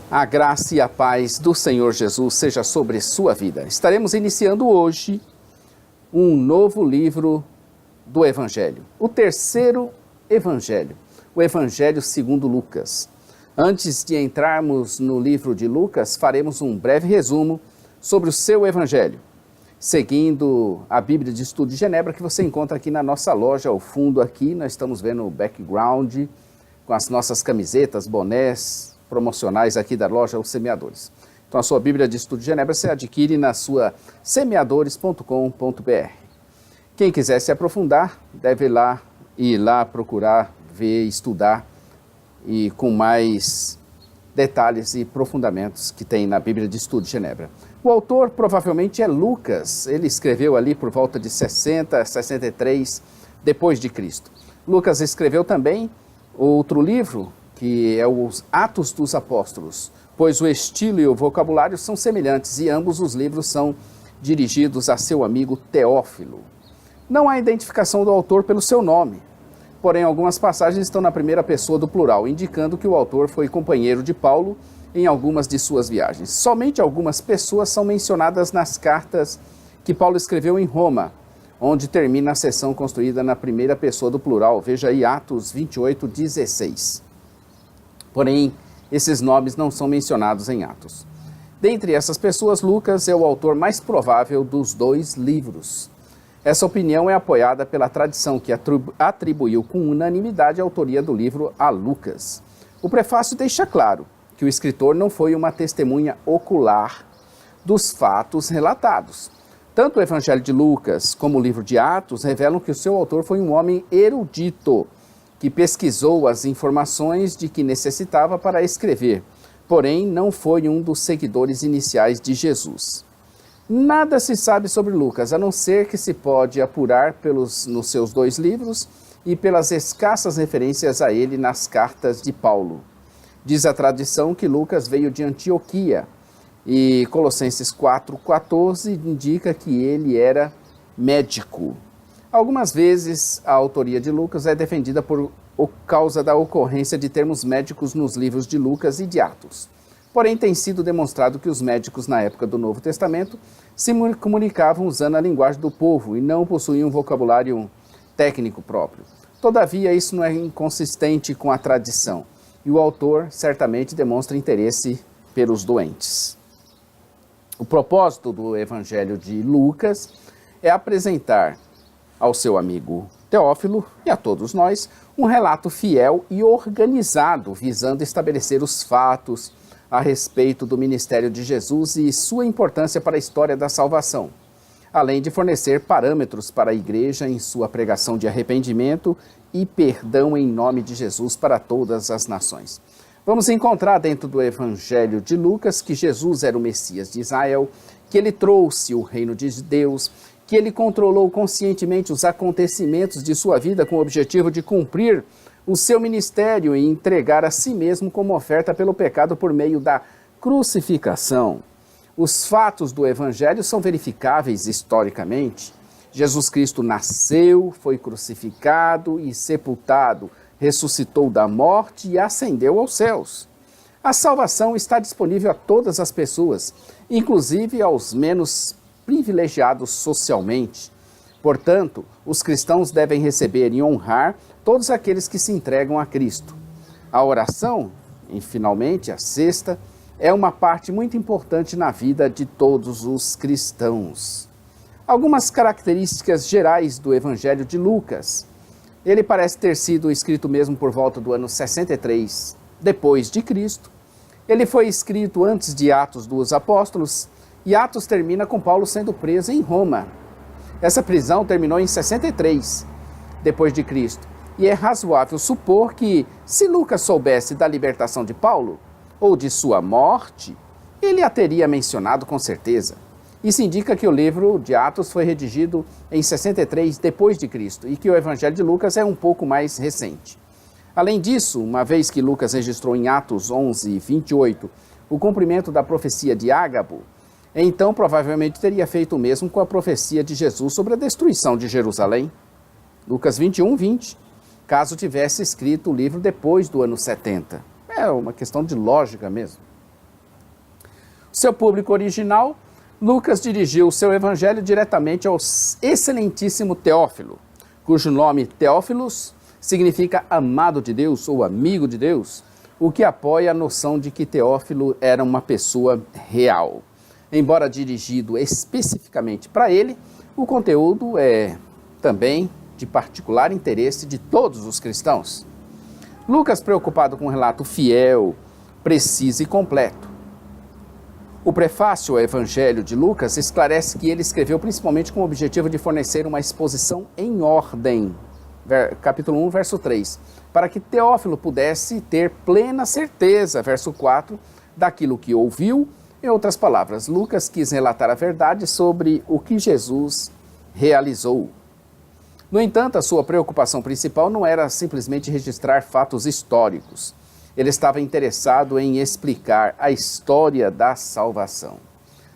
A graça e a paz do Senhor Jesus seja sobre sua vida. Estaremos iniciando hoje um novo livro do Evangelho, o terceiro Evangelho, o Evangelho segundo Lucas. Antes de entrarmos no livro de Lucas, faremos um breve resumo sobre o seu Evangelho, seguindo a Bíblia de Estudo de Genebra, que você encontra aqui na nossa loja, ao fundo aqui. Nós estamos vendo o background com as nossas camisetas, bonés promocionais aqui da loja Os Semeadores. Então a sua Bíblia de Estudo de Genebra você adquire na sua semeadores.com.br. Quem quiser se aprofundar, deve ir lá procurar, ver, estudar e com mais detalhes e aprofundamentos que tem na Bíblia de Estudo de Genebra. O autor provavelmente é Lucas. Ele escreveu ali por volta de 60, 63 depois de Cristo. Lucas escreveu também outro livro, que é os Atos dos Apóstolos, pois o estilo e o vocabulário são semelhantes e ambos os livros são dirigidos a seu amigo Teófilo. Não há identificação do autor pelo seu nome, porém algumas passagens estão na primeira pessoa do plural, indicando que o autor foi companheiro de Paulo em algumas de suas viagens. Somente algumas pessoas são mencionadas nas cartas que Paulo escreveu em Roma, onde termina a seção construída na primeira pessoa do plural. Veja aí Atos 28, 16. Porém, esses nomes não são mencionados em Atos. Dentre essas pessoas, Lucas é o autor mais provável dos dois livros. Essa opinião é apoiada pela tradição que atribuiu com unanimidade a autoria do livro a Lucas. O prefácio deixa claro que o escritor não foi uma testemunha ocular dos fatos relatados. Tanto o Evangelho de Lucas como o livro de Atos revelam que o seu autor foi um homem erudito, que pesquisou as informações de que necessitava para escrever, porém não foi um dos seguidores iniciais de Jesus. Nada se sabe sobre Lucas, a não ser que se pode apurar nos seus dois livros e pelas escassas referências a ele nas cartas de Paulo. Diz a tradição que Lucas veio de Antioquia, e Colossenses 4,14 indica que ele era médico. Algumas vezes a autoria de Lucas é defendida por causa da ocorrência de termos médicos nos livros de Lucas e de Atos. Porém, tem sido demonstrado que os médicos na época do Novo Testamento se comunicavam usando a linguagem do povo e não possuíam um vocabulário técnico próprio. Todavia, isso não é inconsistente com a tradição, e o autor certamente demonstra interesse pelos doentes. O propósito do Evangelho de Lucas é apresentar ao seu amigo Teófilo e a todos nós um relato fiel e organizado, visando estabelecer os fatos a respeito do ministério de Jesus e sua importância para a história da salvação, além de fornecer parâmetros para a igreja em sua pregação de arrependimento e perdão em nome de Jesus para todas as nações. Vamos encontrar dentro do Evangelho de Lucas que Jesus era o Messias de Israel, que ele trouxe o reino de Deus, que ele controlou conscientemente os acontecimentos de sua vida com o objetivo de cumprir o seu ministério e entregar a si mesmo como oferta pelo pecado por meio da crucificação. Os fatos do Evangelho são verificáveis historicamente. Jesus Cristo nasceu, foi crucificado e sepultado, ressuscitou da morte e ascendeu aos céus. A salvação está disponível a todas as pessoas, inclusive aos menos privilegiados socialmente. Portanto, os cristãos devem receber e honrar todos aqueles que se entregam a Cristo. A oração, e finalmente a sexta, é uma parte muito importante na vida de todos os cristãos. Algumas características gerais do Evangelho de Lucas. Ele parece ter sido escrito mesmo por volta do ano 63 depois de Cristo. Ele foi escrito antes de Atos dos Apóstolos, e Atos termina com Paulo sendo preso em Roma. Essa prisão terminou em 63 depois de Cristo. E é razoável supor que, se Lucas soubesse da libertação de Paulo, ou de sua morte, ele a teria mencionado com certeza. Isso indica que o livro de Atos foi redigido em 63 depois de Cristo e que o Evangelho de Lucas é um pouco mais recente. Além disso, uma vez que Lucas registrou em Atos 11, 28, o cumprimento da profecia de Ágabo, então provavelmente teria feito o mesmo com a profecia de Jesus sobre a destruição de Jerusalém. Lucas 21, 20. Caso tivesse escrito o livro depois do ano 70. É uma questão de lógica mesmo. Seu público original, Lucas dirigiu o seu evangelho diretamente ao excelentíssimo Teófilo, cujo nome Teófilos significa amado de Deus ou amigo de Deus, o que apoia a noção de que Teófilo era uma pessoa real. Embora dirigido especificamente para ele, o conteúdo é também de particular interesse de todos os cristãos. Lucas, preocupado com um relato fiel, preciso e completo. O prefácio ao Evangelho de Lucas esclarece que ele escreveu principalmente com o objetivo de fornecer uma exposição em ordem, capítulo 1, verso 3, para que Teófilo pudesse ter plena certeza, verso 4, daquilo que ouviu. Em outras palavras, Lucas quis relatar a verdade sobre o que Jesus realizou. No entanto, a sua preocupação principal não era simplesmente registrar fatos históricos. Ele estava interessado em explicar a história da salvação.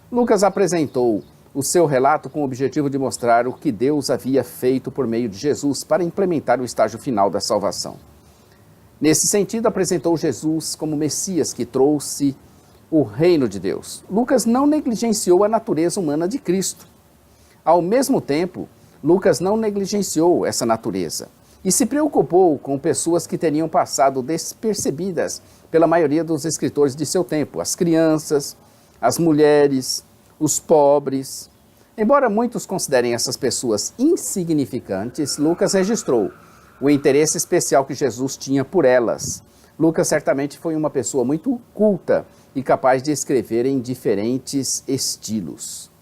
Lucas apresentou o seu relato com o objetivo de mostrar o que Deus havia feito por meio de Jesus para implementar o estágio final da salvação. Nesse sentido, apresentou Jesus como Messias que trouxe o reino de Deus. Lucas não negligenciou a natureza humana de Cristo. Ao mesmo tempo, Lucas não negligenciou essa natureza e se preocupou com pessoas que teriam passado despercebidas pela maioria dos escritores de seu tempo, as crianças, as mulheres, os pobres. Embora muitos considerem essas pessoas insignificantes, Lucas registrou o interesse especial que Jesus tinha por elas. Lucas certamente foi uma pessoa muito culta e capaz de escrever em diferentes estilos.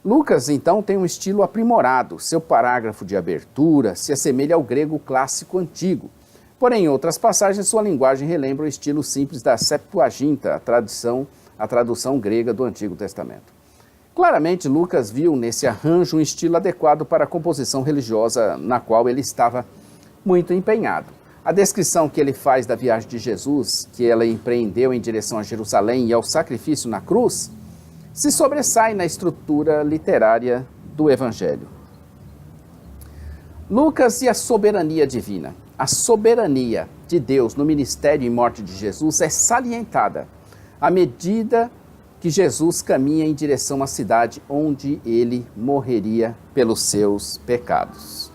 Lucas, então, tem um estilo aprimorado. Seu parágrafo de abertura se assemelha ao grego clássico antigo. Porém, em outras passagens, sua linguagem relembra o estilo simples da Septuaginta, a tradução grega do Antigo Testamento. Claramente, Lucas viu nesse arranjo um estilo adequado para a composição religiosa na qual ele estava muito empenhado. A descrição que ele faz da viagem de Jesus, que ela empreendeu em direção a Jerusalém e ao sacrifício na cruz, se sobressai na estrutura literária do Evangelho. Lucas e a soberania divina. A soberania de Deus no ministério e morte de Jesus é salientada à medida que Jesus caminha em direção à cidade onde ele morreria pelos seus pecados.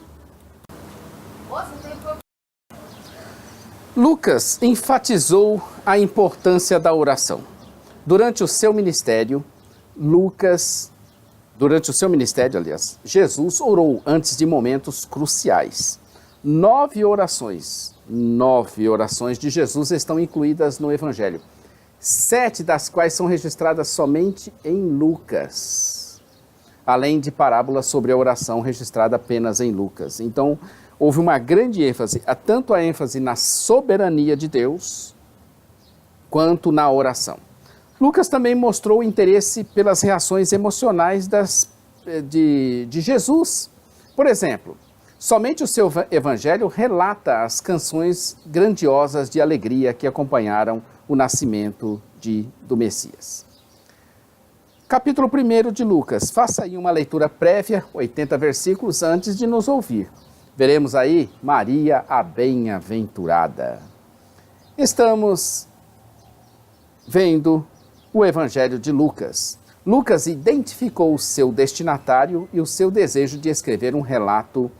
Lucas enfatizou a importância da oração. Durante o seu ministério, Jesus orou antes de momentos cruciais. 9 orações de Jesus estão incluídas no Evangelho. 7 das quais são registradas somente em Lucas, além de parábolas sobre a oração registrada apenas em Lucas. Então, houve uma grande ênfase, tanto a ênfase na soberania de Deus, quanto na oração. Lucas também mostrou interesse pelas reações emocionais de Jesus. Por exemplo, somente o seu evangelho relata as canções grandiosas de alegria que acompanharam o nascimento do Messias. Capítulo 1 de Lucas. Faça aí uma leitura prévia, 80 versículos, antes de nos ouvir. Veremos aí Maria a Bem-aventurada. Estamos vendo o Evangelho de Lucas. Lucas identificou o seu destinatário e o seu desejo de escrever um relato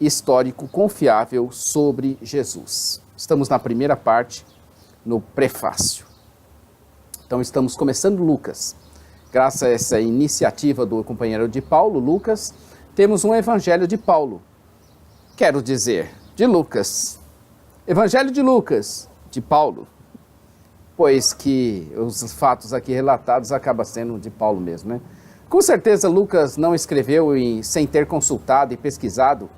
histórico confiável sobre Jesus. Estamos na primeira parte, no prefácio. Então estamos começando Lucas. Graças a essa iniciativa do companheiro de Paulo, Lucas, temos um Evangelho de Paulo. Quero dizer, de Lucas. Evangelho de Lucas, de Paulo. Pois que os fatos aqui relatados acabam sendo de Paulo mesmo, né? Com certeza Lucas não escreveu sem ter consultado e pesquisado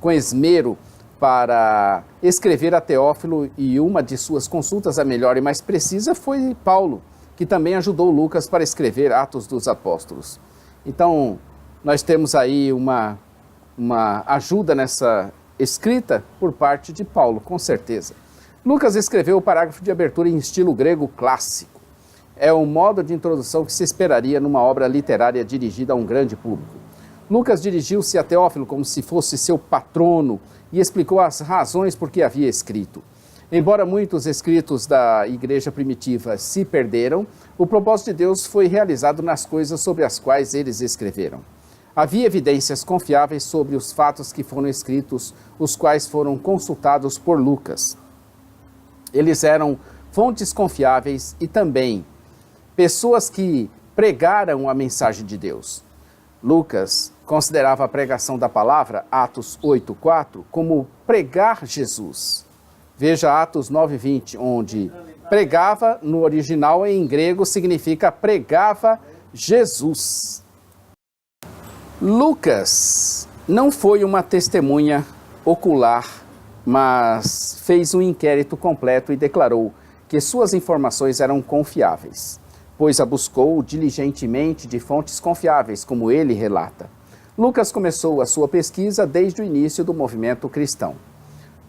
com esmero para escrever a Teófilo, e uma de suas consultas, a melhor e mais precisa, foi Paulo, que também ajudou Lucas para escrever Atos dos Apóstolos. Então, nós temos aí uma ajuda nessa escrita por parte de Paulo, com certeza. Lucas escreveu o parágrafo de abertura em estilo grego clássico. É um modo de introdução que se esperaria numa obra literária dirigida a um grande público. Lucas dirigiu-se a Teófilo como se fosse seu patrono e explicou as razões por que havia escrito. Embora muitos escritos da igreja primitiva se perderam, o propósito de Deus foi realizado nas coisas sobre as quais eles escreveram. Havia evidências confiáveis sobre os fatos que foram escritos, os quais foram consultados por Lucas. Eles eram fontes confiáveis e também pessoas que pregaram a mensagem de Deus. Lucas considerava a pregação da palavra, Atos 8:4, como pregar Jesus. Veja Atos 9:20, onde pregava, no original em grego, significa pregava Jesus. Lucas não foi uma testemunha ocular, mas fez um inquérito completo e declarou que suas informações eram confiáveis, pois a buscou diligentemente de fontes confiáveis, como ele relata. Lucas começou a sua pesquisa desde o início do movimento cristão.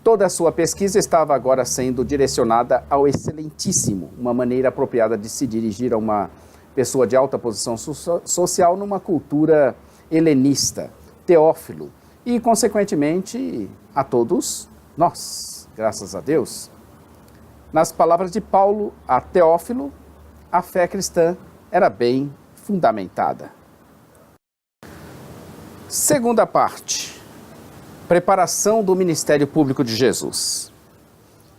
Toda a sua pesquisa estava agora sendo direcionada ao excelentíssimo, uma maneira apropriada de se dirigir a uma pessoa de alta posição social numa cultura helenista, Teófilo, e, consequentemente, a todos nós, graças a Deus. Nas palavras de Paulo a Teófilo, a fé cristã era bem fundamentada. Segunda parte. Preparação do ministério público de Jesus.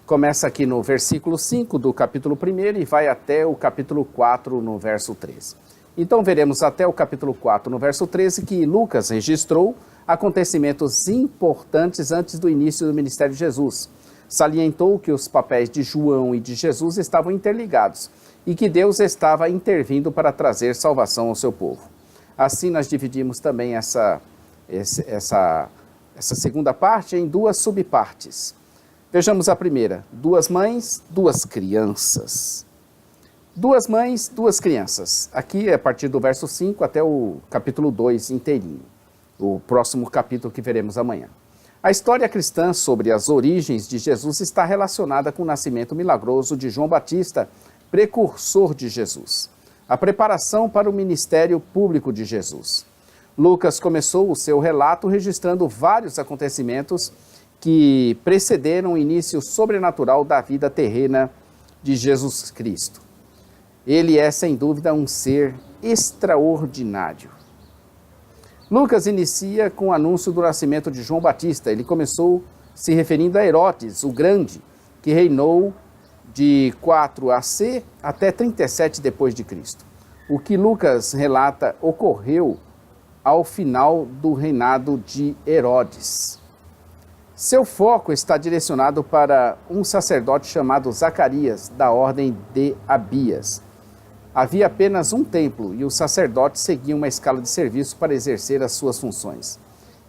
Começa aqui no versículo 5 do capítulo 1 e vai até o capítulo 4 no verso 13. Então veremos até o capítulo 4 no verso 13 que Lucas registrou acontecimentos importantes antes do início do ministério de Jesus. Salientou que os papéis de João e de Jesus estavam interligados e que Deus estava intervindo para trazer salvação ao seu povo. Assim nós dividimos também essa segunda parte em duas subpartes. Vejamos a primeira: 2 mães, 2 crianças. 2 mães, 2 crianças. Aqui é a partir do verso 5 até o capítulo 2 inteirinho, o próximo capítulo que veremos amanhã. A história cristã sobre as origens de Jesus está relacionada com o nascimento milagroso de João Batista, precursor de Jesus. A preparação para o ministério público de Jesus. Lucas começou o seu relato registrando vários acontecimentos que precederam o início sobrenatural da vida terrena de Jesus Cristo. Ele é, sem dúvida, um ser extraordinário. Lucas inicia com o anúncio do nascimento de João Batista. Ele começou se referindo a Herodes, o Grande, que reinou de 4 AC até 37 depois de Cristo. O que Lucas relata ocorreu ao final do reinado de Herodes. Seu foco está direcionado para um sacerdote chamado Zacarias, da ordem de Abias. Havia apenas um templo e o sacerdote seguia uma escala de serviço para exercer as suas funções.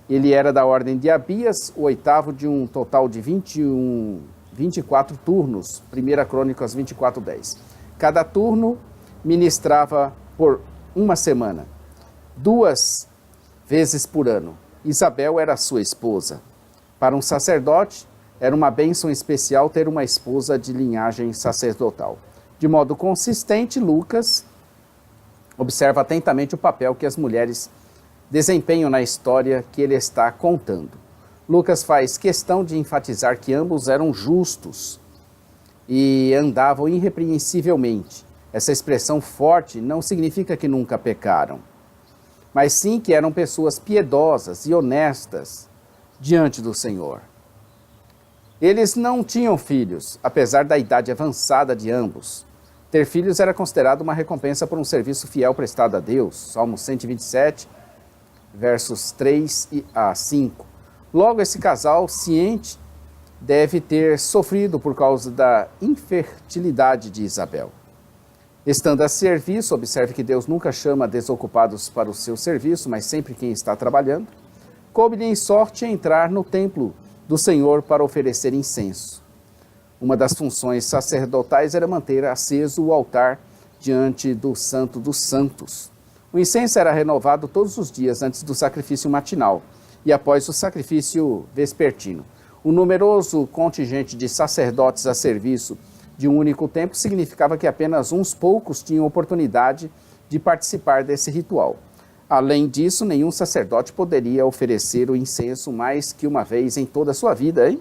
Ele era da ordem de Abias, o 8º de um total de 24 turnos, 1 Crônicas 24:10. Cada turno ministrava por uma semana, 2 vezes por ano. Isabel era sua esposa. Para um sacerdote, era uma bênção especial ter uma esposa de linhagem sacerdotal. De modo consistente, Lucas observa atentamente o papel que as mulheres desempenham na história que ele está contando. Lucas faz questão de enfatizar que ambos eram justos e andavam irrepreensivelmente. Essa expressão forte não significa que nunca pecaram, mas sim que eram pessoas piedosas e honestas diante do Senhor. Eles não tinham filhos, apesar da idade avançada de ambos. Ter filhos era considerado uma recompensa por um serviço fiel prestado a Deus. Salmo 127, versos 3 a 5. Logo, esse casal, ciente, deve ter sofrido por causa da infertilidade de Isabel. Estando a serviço, observe que Deus nunca chama desocupados para o seu serviço, mas sempre quem está trabalhando. Coube-lhe em sorte entrar no templo do Senhor para oferecer incenso. Uma das funções sacerdotais era manter aceso o altar diante do Santo dos Santos. O incenso era renovado todos os dias antes do sacrifício matinal e após o sacrifício vespertino. O numeroso contingente de sacerdotes a serviço de um único templo significava que apenas uns poucos tinham oportunidade de participar desse ritual. Além disso, nenhum sacerdote poderia oferecer o incenso mais que uma vez em toda a sua vida, hein?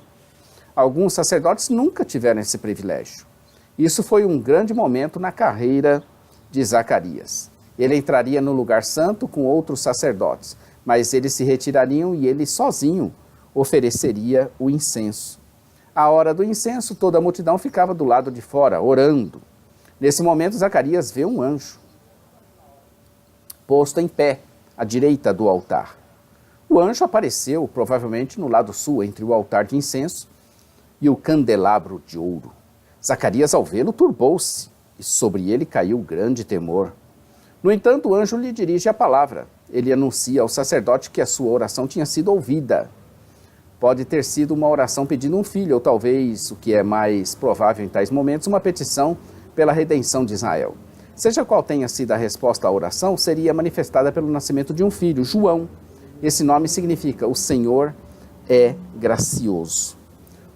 Alguns sacerdotes nunca tiveram esse privilégio. Isso foi um grande momento na carreira de Zacarias. Ele entraria no lugar santo com outros sacerdotes, mas eles se retirariam e ele sozinho ofereceria o incenso. À hora do incenso, toda a multidão ficava do lado de fora, orando. Nesse momento, Zacarias vê um anjo posto em pé, à direita do altar. O anjo apareceu, provavelmente, no lado sul, entre o altar de incenso e o candelabro de ouro. Zacarias, ao vê-lo, turbou-se, e sobre ele caiu grande temor. No entanto, o anjo lhe dirige a palavra. Ele anuncia ao sacerdote que a sua oração tinha sido ouvida. Pode ter sido uma oração pedindo um filho, ou talvez, o que é mais provável em tais momentos, uma petição pela redenção de Israel. Seja qual tenha sido a resposta à oração, seria manifestada pelo nascimento de um filho, João. Esse nome significa: o Senhor é gracioso.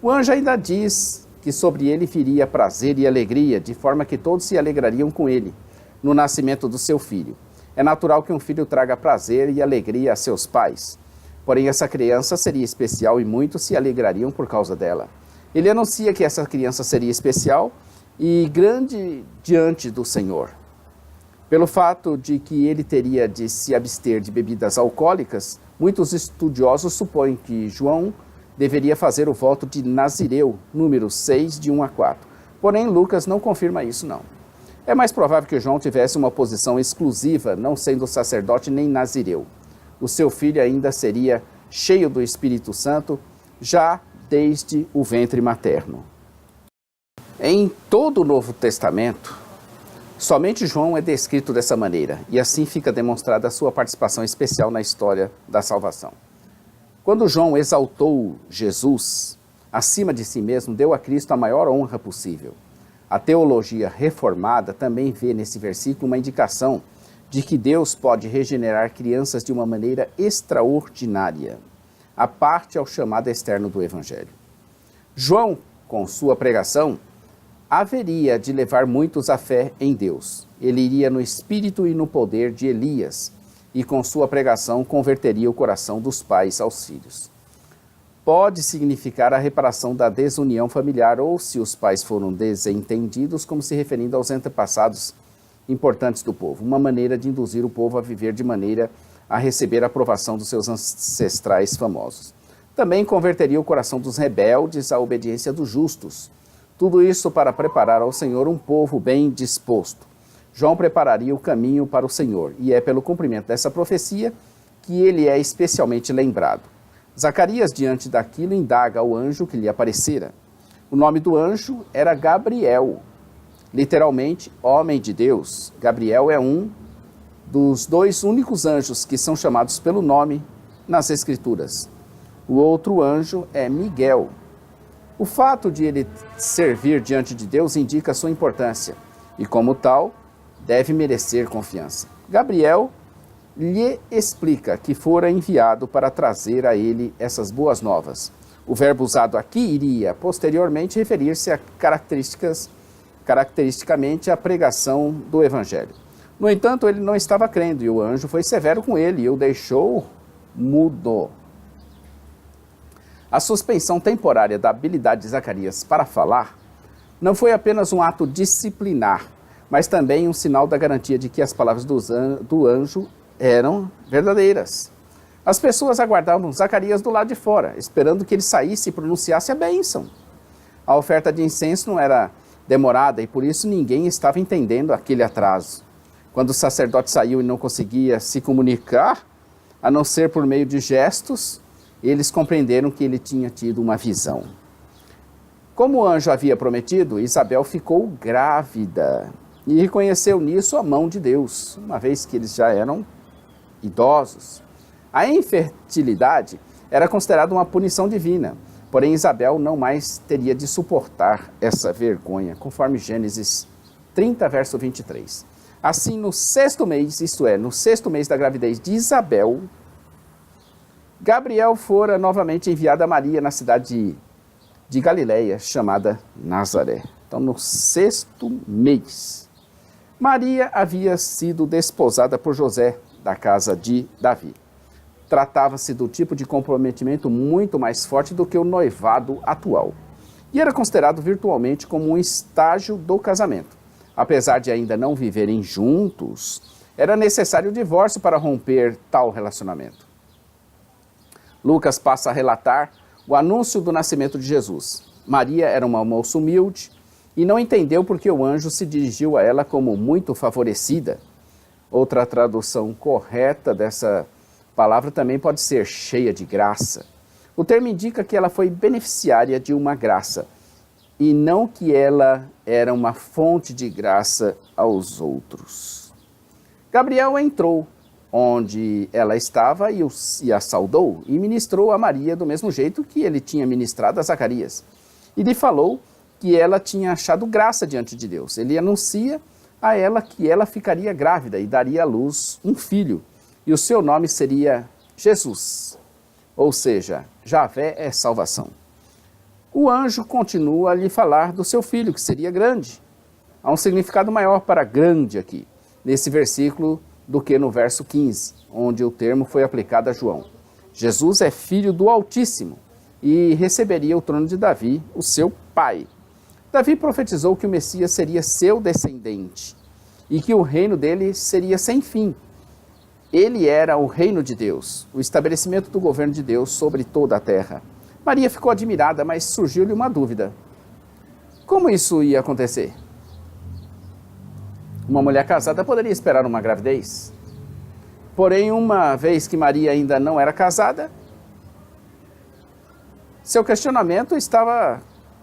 O anjo ainda diz que sobre ele viria prazer e alegria, de forma que todos se alegrariam com ele, no nascimento do seu filho. É natural que um filho traga prazer e alegria a seus pais. Porém, essa criança seria especial e muitos se alegrariam por causa dela. Ele anuncia que essa criança seria especial e grande diante do Senhor. Pelo fato de que ele teria de se abster de bebidas alcoólicas, muitos estudiosos supõem que João deveria fazer o voto de Nazireu, número 6, de 1 a 4. Porém, Lucas não confirma isso, não. É mais provável que João tivesse uma posição exclusiva, não sendo sacerdote nem Nazireu. O seu filho ainda seria cheio do Espírito Santo, já desde o ventre materno. Em todo o Novo Testamento, somente João é descrito dessa maneira, e assim fica demonstrada a sua participação especial na história da salvação. Quando João exaltou Jesus acima de si mesmo, deu a Cristo a maior honra possível. A teologia reformada também vê nesse versículo uma indicação de que Deus pode regenerar crianças de uma maneira extraordinária, à parte ao chamado externo do Evangelho. João, com sua pregação, haveria de levar muitos à fé em Deus. Ele iria no espírito e no poder de Elias, e com sua pregação converteria o coração dos pais aos filhos. Pode significar a reparação da desunião familiar, ou, se os pais foram desentendidos, como se referindo aos antepassados importantes do povo, uma maneira de induzir o povo a viver de maneira a receber a aprovação dos seus ancestrais famosos. Também converteria o coração dos rebeldes à obediência dos justos. Tudo isso para preparar ao Senhor um povo bem disposto. João prepararia o caminho para o Senhor, e é pelo cumprimento dessa profecia que ele é especialmente lembrado. Zacarias, diante daquilo, indaga ao anjo que lhe aparecera. O nome do anjo era Gabriel, literalmente, homem de Deus. Gabriel é um dos dois únicos anjos que são chamados pelo nome nas Escrituras. O outro anjo é Miguel. O fato de ele servir diante de Deus indica sua importância e, como tal, deve merecer confiança. Gabriel lhe explica que fora enviado para trazer a ele essas boas novas. O verbo usado aqui iria, posteriormente, referir-se a caracteristicamente à pregação do Evangelho. No entanto, ele não estava crendo e o anjo foi severo com ele e o deixou mudo. A suspensão temporária da habilidade de Zacarias para falar não foi apenas um ato disciplinar, mas também um sinal da garantia de que as palavras do anjo eram verdadeiras. As pessoas aguardavam Zacarias do lado de fora, esperando que ele saísse e pronunciasse a bênção. A oferta de incenso não era demorada e por isso ninguém estava entendendo aquele atraso. Quando o sacerdote saiu e não conseguia se comunicar, a não ser por meio de gestos, eles compreenderam que ele tinha tido uma visão. Como o anjo havia prometido, Isabel ficou grávida e reconheceu nisso a mão de Deus, uma vez que eles já eram idosos. A infertilidade era considerada uma punição divina, porém Isabel não mais teria de suportar essa vergonha, conforme Gênesis 30, verso 23. Assim, no 6º mês, isto é, no 6º mês da gravidez de Isabel, Gabriel fora novamente enviado a Maria na cidade de Galiléia, chamada Nazaré. Então, no 6º mês, Maria havia sido desposada por José, da casa de Davi. Tratava-se do tipo de comprometimento muito mais forte do que o noivado atual. e era considerado virtualmente como um estágio do casamento. Apesar de ainda não viverem juntos, era necessário o divórcio para romper tal relacionamento. Lucas passa a relatar o anúncio do nascimento de Jesus. Maria era uma moça humilde e não entendeu porque o anjo se dirigiu a ela como muito favorecida. Outra tradução correta dessa palavra também pode ser cheia de graça. O termo indica que ela foi beneficiária de uma graça, e não que ela era uma fonte de graça aos outros. Gabriel entrou onde ela estava e a saudou, e ministrou a Maria do mesmo jeito que ele tinha ministrado a Zacarias. E lhe falou que ela tinha achado graça diante de Deus. Ele anuncia a ela que ela ficaria grávida e daria à luz um filho, e o seu nome seria Jesus, ou seja, Javé é salvação. O anjo continua a lhe falar do seu filho, que seria grande. Há um significado maior para grande aqui, nesse versículo, do que no verso 15, onde o termo foi aplicado a João. Jesus é filho do Altíssimo e receberia o trono de Davi, o seu pai. Davi profetizou que o Messias seria seu descendente e que o reino dele seria sem fim. Ele era o reino de Deus, o estabelecimento do governo de Deus sobre toda a terra. Maria ficou admirada, mas surgiu-lhe uma dúvida. Como isso ia acontecer? Uma mulher casada poderia esperar uma gravidez. Porém, uma vez que Maria ainda não era casada, seu questionamento estava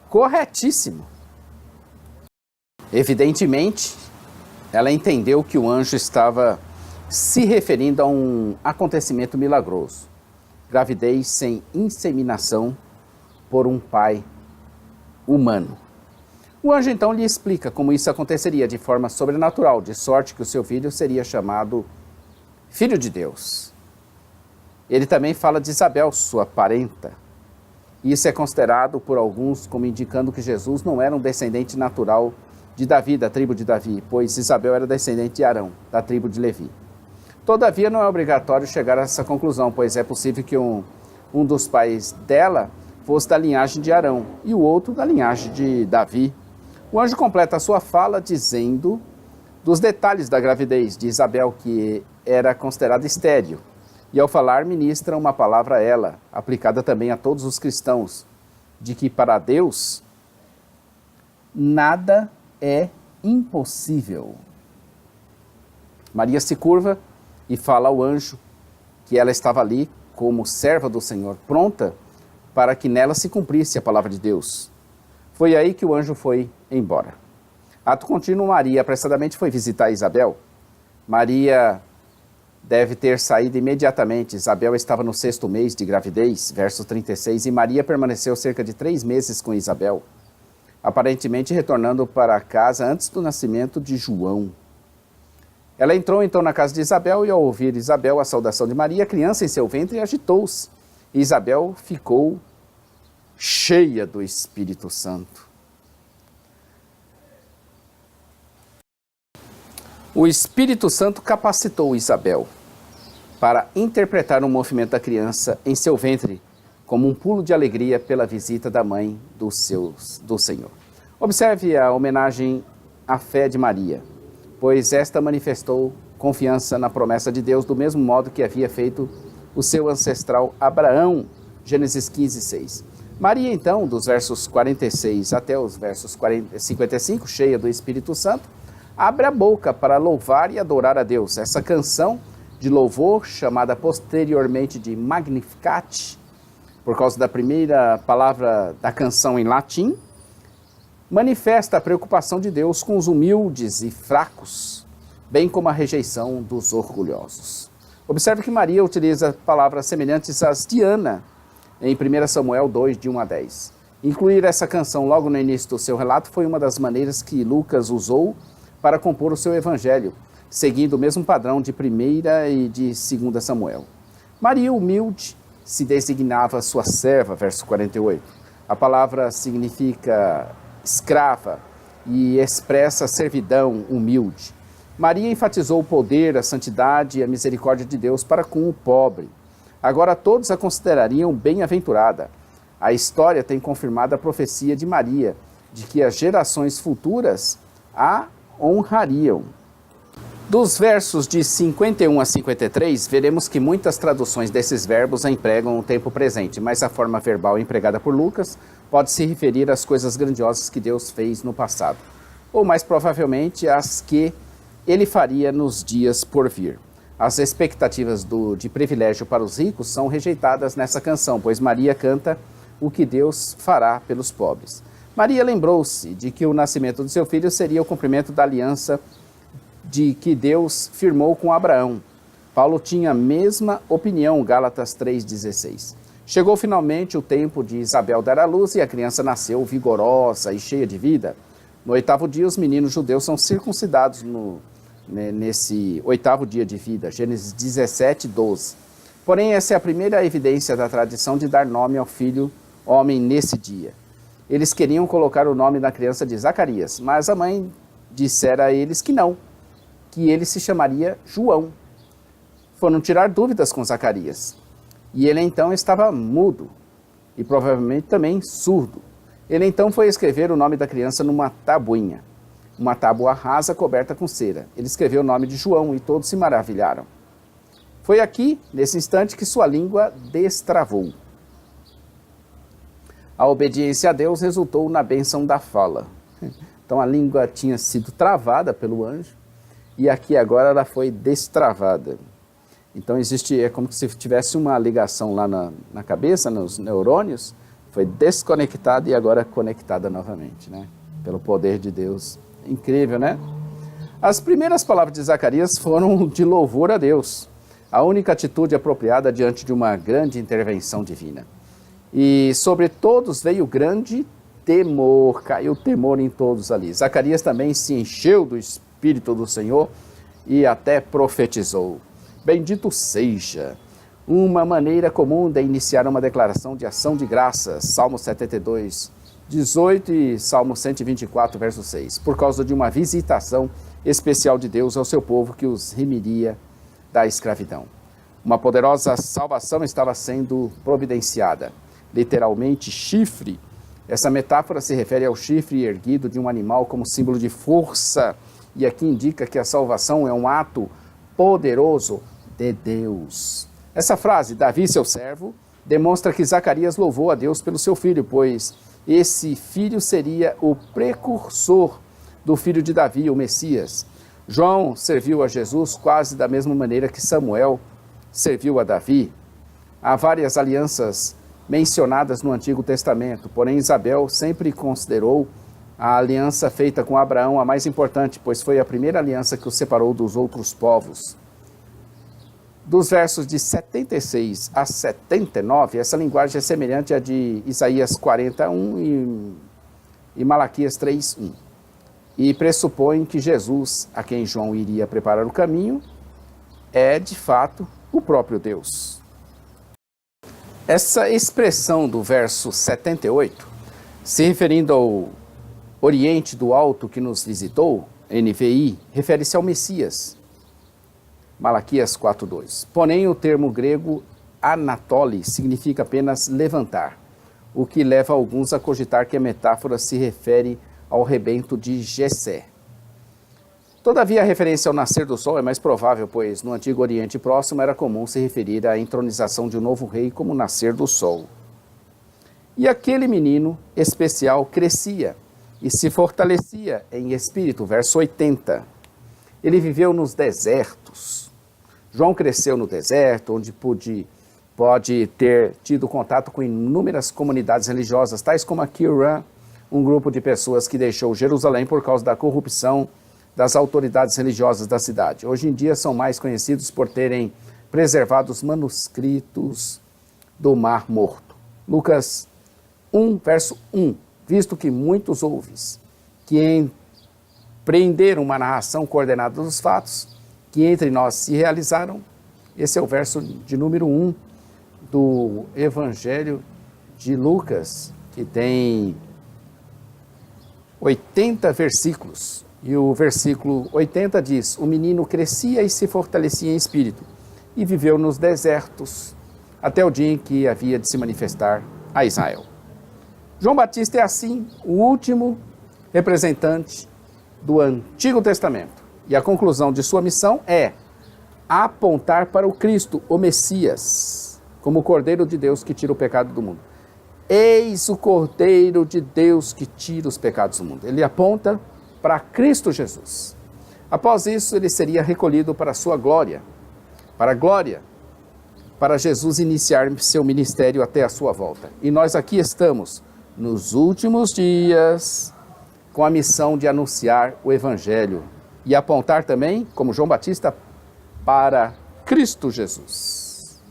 corretíssimo. Evidentemente, ela entendeu que o anjo estava se referindo a um acontecimento milagroso. Gravidez sem inseminação por um pai humano. O anjo então lhe explica como isso aconteceria de forma sobrenatural, de sorte que o seu filho seria chamado Filho de Deus. Ele também fala de Isabel, sua parenta. Isso é considerado por alguns como indicando que Jesus não era um descendente natural de Davi, da tribo de Davi, pois Isabel era descendente de Arão, da tribo de Levi. Todavia, não é obrigatório chegar a essa conclusão, pois é possível que um dos pais dela fosse da linhagem de Arão e o outro da linhagem de Davi. O anjo completa a sua fala dizendo dos detalhes da gravidez de Isabel, que era considerada estéril, e ao falar ministra uma palavra a ela, aplicada também a todos os cristãos, de que para Deus nada é impossível. Maria se curva e fala ao anjo que ela estava ali como serva do Senhor, pronta para que nela se cumprisse a palavra de Deus. Foi aí que o anjo foi embora. Ato contínuo, Maria apressadamente foi visitar Isabel. Maria deve ter saído imediatamente. Isabel estava no 6º mês de gravidez, verso 36, e Maria permaneceu cerca de 3 meses com Isabel, aparentemente retornando para casa antes do nascimento de João. Ela entrou então na casa de Isabel e, ao ouvir Isabel a saudação de Maria, a criança em seu ventre agitou-se. E Isabel ficou cheia do Espírito Santo. O Espírito Santo capacitou Isabel para interpretar o movimento da criança em seu ventre como um pulo de alegria pela visita da mãe do Senhor. Observe a homenagem à fé de Maria, pois esta manifestou confiança na promessa de Deus do mesmo modo que havia feito o seu ancestral Abraão, Gênesis 15, 6. Maria, então, dos versos 46 até os versos 55, cheia do Espírito Santo, abre a boca para louvar e adorar a Deus. Essa canção de louvor, chamada posteriormente de Magnificat, por causa da primeira palavra da canção em latim, manifesta a preocupação de Deus com os humildes e fracos, bem como a rejeição dos orgulhosos. Observe que Maria utiliza palavras semelhantes às de Ana, em 1 Samuel 2, de 1 a 10. Incluir essa canção logo no início do seu relato foi uma das maneiras que Lucas usou para compor o seu evangelho, seguindo o mesmo padrão de 1 e de 2 Samuel. Maria, humilde, se designava sua serva, verso 48. A palavra significa escrava e expressa servidão humilde. Maria enfatizou o poder, a santidade e a misericórdia de Deus para com o pobre. Agora todos a considerariam bem-aventurada. A história tem confirmado a profecia de Maria, de que as gerações futuras a honrariam. Dos versos de 51 a 53, veremos que muitas traduções desses verbos empregam o tempo presente, mas a forma verbal empregada por Lucas pode se referir às coisas grandiosas que Deus fez no passado, ou mais provavelmente às que ele faria nos dias por vir. As expectativas de privilégio para os ricos são rejeitadas nessa canção, pois Maria canta o que Deus fará pelos pobres. Maria lembrou-se de que o nascimento de seu filho seria o cumprimento da aliança de que Deus firmou com Abraão. Paulo tinha a mesma opinião, Gálatas 3,16. Chegou finalmente o tempo de Isabel dar à luz e a criança nasceu vigorosa e cheia de vida. No 8º dia, os meninos judeus são circuncidados nesse 8º dia de vida, Gênesis 17:12. Porém, essa é a primeira evidência da tradição de dar nome ao filho homem nesse dia. Eles queriam colocar o nome da criança de Zacarias, mas a mãe dissera a eles que não, que ele se chamaria João. Foram tirar dúvidas com Zacarias. E ele então estava mudo e provavelmente também surdo. Ele então foi escrever o nome da criança numa tabuinha, uma tábua rasa coberta com cera. Ele escreveu o nome de João e todos se maravilharam. Foi aqui, nesse instante, que sua língua destravou. A obediência a Deus resultou na bênção da fala. Então a língua tinha sido travada pelo anjo e aqui agora ela foi destravada. Então é como se tivesse uma ligação lá na cabeça, nos neurônios, foi desconectada e agora conectada novamente, né? Pelo poder de Deus. Incrível, né? As primeiras palavras de Zacarias foram de louvor a Deus, a única atitude apropriada diante de uma grande intervenção divina. E sobre todos veio grande temor, caiu temor em todos ali. Zacarias também se encheu do Espírito do Senhor e até profetizou. Bendito seja, uma maneira comum de iniciar uma declaração de ação de graças, Salmo 72, 18 e Salmo 124, verso 6, por causa de uma visitação especial de Deus ao seu povo que os remiria da escravidão. Uma poderosa salvação estava sendo providenciada, literalmente chifre. Essa metáfora se refere ao chifre erguido de um animal como símbolo de força, e aqui indica que a salvação é um ato poderoso de Deus. Essa frase, Davi, seu servo, demonstra que Zacarias louvou a Deus pelo seu filho, pois esse filho seria o precursor do filho de Davi, o Messias. João serviu a Jesus quase da mesma maneira que Samuel serviu a Davi. Há várias alianças mencionadas no Antigo Testamento, porém Isabel sempre considerou a aliança feita com Abraão a mais importante, pois foi a primeira aliança que o separou dos outros povos. Dos versos de 76 a 79, essa linguagem é semelhante à de Isaías 41 e Malaquias 3:1. E pressupõe que Jesus, a quem João iria preparar o caminho, é de fato o próprio Deus. Essa expressão do verso 78, se referindo ao Oriente do Alto que nos visitou, NVI, refere-se ao Messias, Malaquias 4:2. Porém, o termo grego Anatole significa apenas levantar, o que leva alguns a cogitar que a metáfora se refere ao rebento de Jessé. Todavia, a referência ao nascer do sol é mais provável, pois no Antigo Oriente Próximo era comum se referir à entronização de um novo rei como nascer do sol. E aquele menino especial crescia e se fortalecia em espírito, verso 80. Ele viveu nos desertos. João cresceu no deserto, onde pode ter tido contato com inúmeras comunidades religiosas, tais como a Qumran, um grupo de pessoas que deixou Jerusalém por causa da corrupção das autoridades religiosas da cidade. Hoje em dia são mais conhecidos por terem preservado os manuscritos do Mar Morto. Lucas 1, verso 1. Visto que muitos ouves que empreenderam uma narração coordenada dos fatos que entre nós se realizaram, esse é o verso de número 1 do Evangelho de Lucas, que tem 80 versículos. E o versículo 80 diz: o menino crescia e se fortalecia em espírito, e viveu nos desertos, até o dia em que havia de se manifestar a Israel. João Batista é, assim, o último representante do Antigo Testamento. E a conclusão de sua missão é apontar para o Cristo, o Messias, como o Cordeiro de Deus que tira o pecado do mundo. Eis o Cordeiro de Deus que tira os pecados do mundo. Ele aponta para Cristo Jesus. Após isso, ele seria recolhido para a sua glória, para a glória, para Jesus iniciar seu ministério até a sua volta. E nós aqui estamos, nos últimos dias, com a missão de anunciar o Evangelho e apontar também, como João Batista, para Cristo Jesus.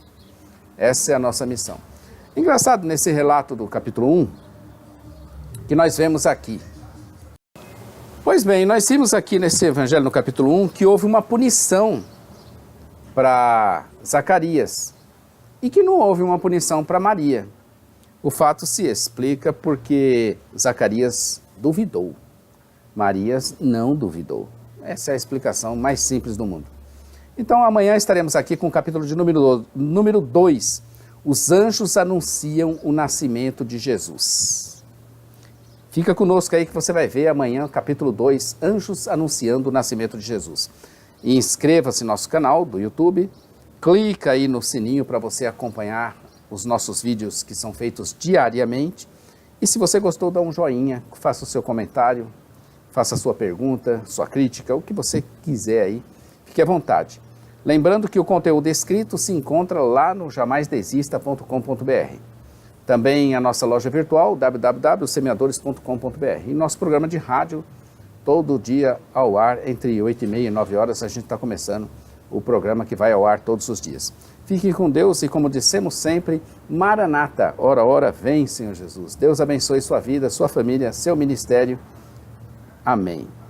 Essa é a nossa missão. Engraçado nesse relato do capítulo 1, que nós vemos aqui. Pois bem, nós vimos aqui nesse Evangelho no capítulo 1 que houve uma punição para Zacarias e que não houve uma punição para Maria. O fato se explica porque Zacarias duvidou, Maria não duvidou. Essa é a explicação mais simples do mundo. Então amanhã estaremos aqui com o capítulo de número 2. Os anjos anunciam o nascimento de Jesus. Fica conosco aí que você vai ver amanhã, capítulo 2, anjos anunciando o nascimento de Jesus. E inscreva-se no nosso canal do YouTube, clica aí no sininho para você acompanhar os nossos vídeos que são feitos diariamente. E se você gostou, dá um joinha, faça o seu comentário, faça a sua pergunta, sua crítica, o que você quiser aí, fique à vontade. Lembrando que o conteúdo escrito se encontra lá no jamaisdesista.com.br. Também a nossa loja virtual, www.semeadores.com.br. E nosso programa de rádio, todo dia ao ar, entre 8h30 e 9 horas, a gente está começando o programa que vai ao ar todos os dias. Fique com Deus e, como dissemos sempre, Maranata, ora, ora, vem, Senhor Jesus. Deus abençoe sua vida, sua família, seu ministério. Amém.